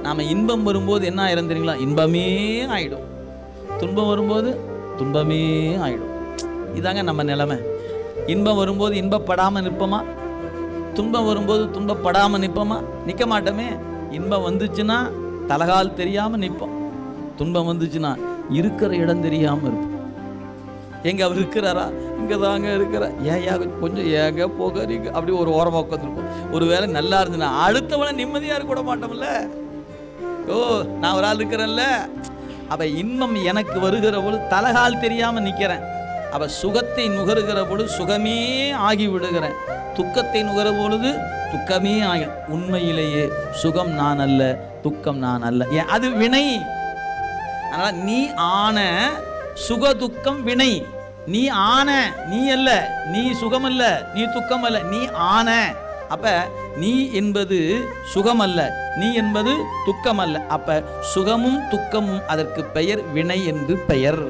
நாம் இன்பம் வரும்போது என்ன ஆயிரும் தெரியுங்களா? இன்பமே ஆயிடும். துன்பம் வரும்போது துன்பமே ஆயிடும். இதாங்க நம்ம நிலைமை. இன்பம் வரும்போது இன்பப்படாமல் நிற்போமா? துன்பம் வரும்போது துன்பப்படாமல் நிற்போமா? நிற்க மாட்டோமே. இன்பம் வந்துச்சுன்னா தலகால் தெரியாமல் நிற்போம். துன்பம் வந்துச்சுன்னா இருக்கிற இடம் தெரியாமல் இருப்போம். எங்க அவர் இருக்கிறாரா? இங்கே தாங்க இருக்கிற. ஏயா கொஞ்சம் ஏங்க போகிறீங்க அப்படி ஒரு ஓரமாக உட்காந்துருப்போம். ஒரு வேளை நல்லா இருந்துன்னா அடுத்தவனை நிம்மதியாக இருக்க கூட மாட்டோம்ல. ஓ, நான் ஒரு ஆள் இருக்கிறேன்ல. அப்போ இன்பம் எனக்கு வருகிற பொழுது தலகால் தெரியாமல் நிற்கிறேன். அப்போ சுகத்தை நுகருகிற பொழுது சுகமே ஆகி விடுகிறேன். துக்கத்தை நுகர பொழுது துக்கமே ஆகி. உண்மையிலேயே சுகம் நான் அல்ல, துக்கம் நான் அல்ல. அது வினை. அதனால் நீ ஆன சுக துக்கம் வினை. நீ ஆன, நீ அல்ல. நீ சுகம் அல்ல, நீ துக்கம் அல்ல, நீ ஆன. அப்ப நீ என்பது சுகம் அல்ல, நீ என்பது துக்கம் அல்ல. அப்ப சுகமும் துக்கமும் அதற்கு பெயர் வினை என்று பெயர்.